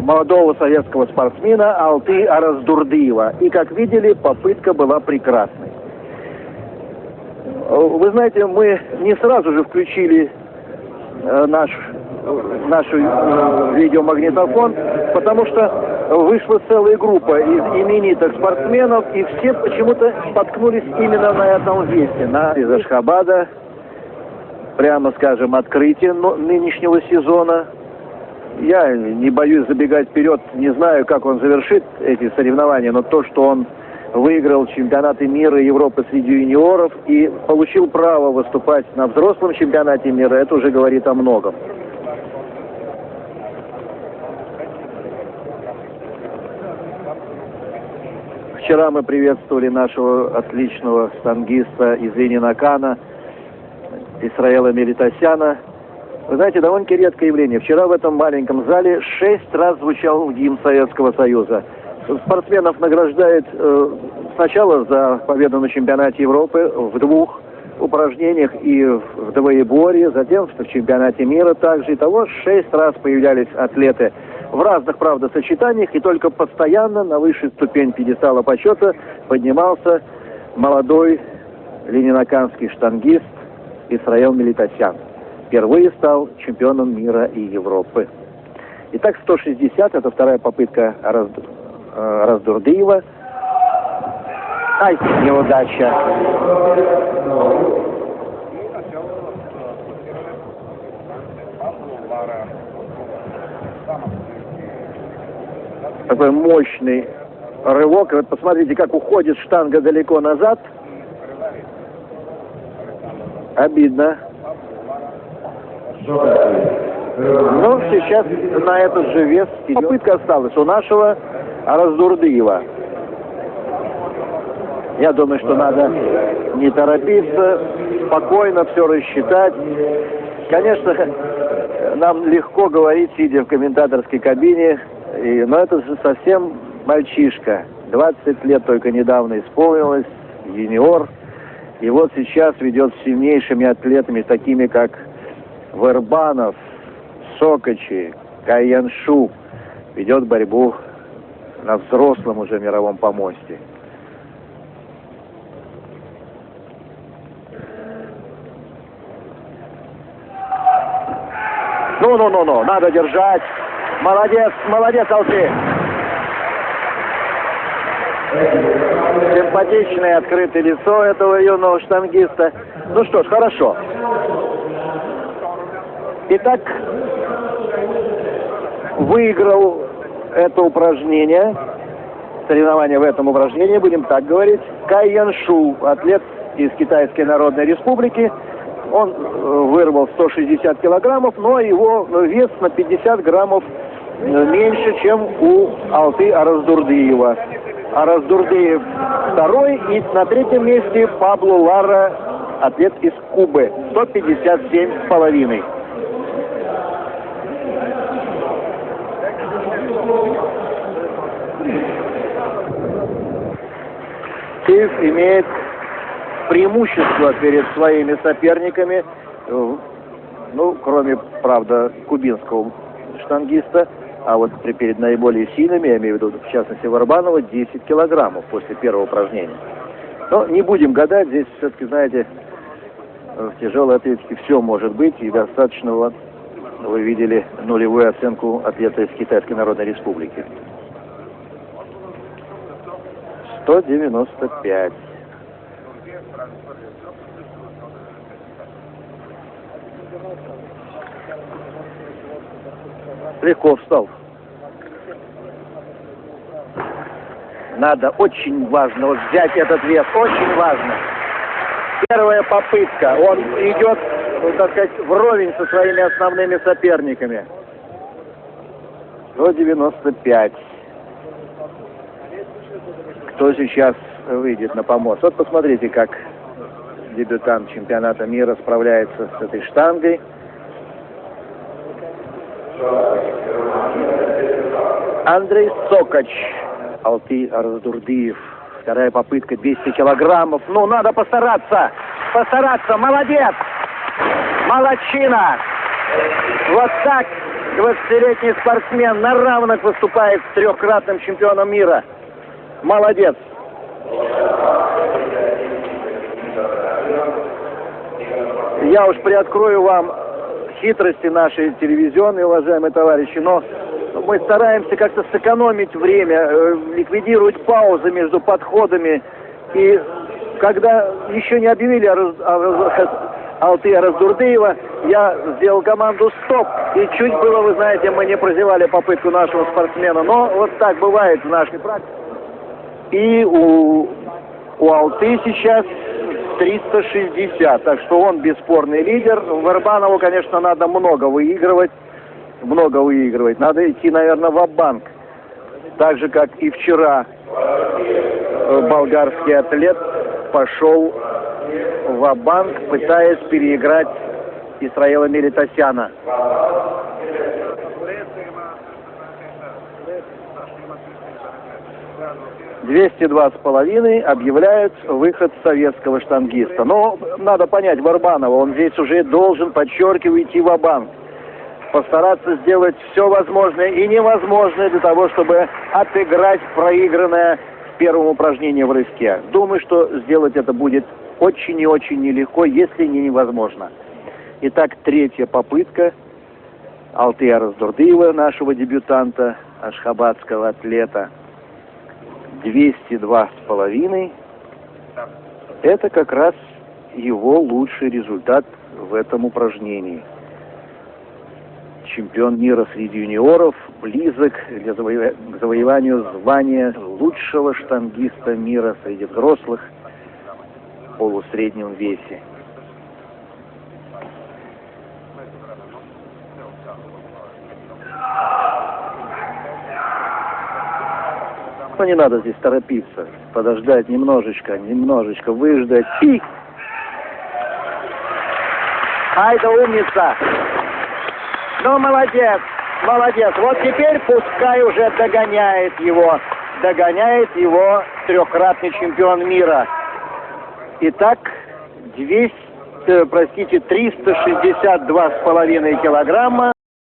молодого советского спортсмена Алты Араздурдыева. И, как видели, попытка была прекрасной. Вы знаете, мы не сразу же включили наш видеомагнитофон, потому что вышла целая группа из именитых спортсменов, и все почему-то споткнулись именно на этом месте, из Ашхабада, прямо скажем, открытие нынешнего сезона. Я не боюсь забегать вперед, не знаю, как он завершит эти соревнования, но то, что он выиграл чемпионаты мира и Европы среди юниоров и получил право выступать на взрослом чемпионате мира, это уже говорит о многом. Вчера мы приветствовали нашего отличного штангиста из Ленинакана, Исраэла Мелитосяна. Вы знаете, довольно-таки редкое явление. Вчера в этом маленьком зале 6 раз звучал гимн Советского Союза. Спортсменов награждают сначала за победу на чемпионате Европы в 2 упражнениях и в двоеборье, затем в чемпионате мира также. Итого 6 раз появлялись атлеты в разных, правда, сочетаниях, и только постоянно на высшей ступень пьедестала почета поднимался молодой ленинаканский штангист Исраэл Мелитосян. Впервые стал чемпионом мира и Европы. Итак, 160, это вторая попытка Араздурдыева. Ай, неудача. Такой мощный рывок. Вот посмотрите, как уходит штанга далеко назад. Обидно. Но сейчас на этот же вес попытка осталась у нашего Араздурдыева. Я думаю, что надо не торопиться, спокойно все рассчитать. Конечно, нам легко говорить, сидя в комментаторской кабине, но это же совсем мальчишка. 20 лет только недавно исполнилось, юниор. И вот сейчас ведет с сильнейшими атлетами, такими как Вербанов, Сокачи, Каяншу. Ведет борьбу на взрослом уже мировом помосте. Ну, надо держать. Молодец, молодец, Алты. Симпатичное открытое лицо этого юного штангиста. Ну что ж, хорошо. Итак, выиграл это упражнение, соревнование в этом упражнении, будем так говорить, Каяншу, атлет из Китайской Народной Республики. Он вырвал 160 килограммов, но его вес на 50 граммов меньше, чем у Алты Араздурдыева. Араздурдыев второй, и на третьем месте Пабло Лара, атлет из Кубы, 157,5. Киев имеет преимущество перед своими соперниками, ну, кроме, правда, кубинского штангиста, а вот перед наиболее сильными, я имею в виду, в частности, Варбанова, 10 килограммов после первого упражнения. Но не будем гадать, здесь все-таки, знаете, в тяжелой атлетике все может быть, и достаточно, вот, вы видели нулевую оценку атлета из Китайской Народной Республики. 195. Легко встал. Надо, очень важно вот взять этот вес, очень важно. Первая попытка, он идет, ну, так сказать, вровень со своими основными соперниками. 195. Кто сейчас выйдет на помост? Вот посмотрите, как дебютант чемпионата мира справляется с этой штангой. Андрей Сокач, Алты Араздурдыев. Вторая попытка, 200 килограммов. Ну, надо постараться. Постараться. Молодец. Молодчина. Вот так 20-летний спортсмен на равных выступает с трехкратным чемпионом мира. Молодец. Я уж приоткрою вам хитрости нашей телевизионной, уважаемые товарищи, но мы стараемся как-то сэкономить время, ликвидировать паузы между подходами. И когда еще не объявили Алтыя Раздурдыева, я сделал команду «Стоп». И чуть было, вы знаете, мы не прозевали попытку нашего спортсмена. Но вот так бывает в нашей практике. И у Алты сейчас 360, так что он бесспорный лидер. Варбанову, конечно, надо много выигрывать. Надо идти, наверное, ва-банк. Так же, как и вчера болгарский атлет пошел ва-банк, пытаясь переиграть Исраила Мелитосяна. 202,5 объявляют выход советского штангиста. Но надо понять Варбанова, он здесь уже должен, подчеркиваю, идти ва-банк. Постараться сделать все возможное и невозможное для того, чтобы отыграть проигранное в первом упражнении в рыске. Думаю, что сделать это будет очень и очень нелегко, если не невозможно. Итак, третья попытка Алтыя Раздурдыева, нашего дебютанта, ашхабадского атлета. 202,5. Это как раз его лучший результат в этом упражнении. Чемпион мира среди юниоров близок к завоеванию звания лучшего штангиста мира среди взрослых в полусреднем весе. Но не надо здесь торопиться, подождать немножечко, выждать. И... Ай да умница! Ну, молодец. Вот теперь пускай уже догоняет его трехкратный чемпион мира. Итак, 362,5 килограмма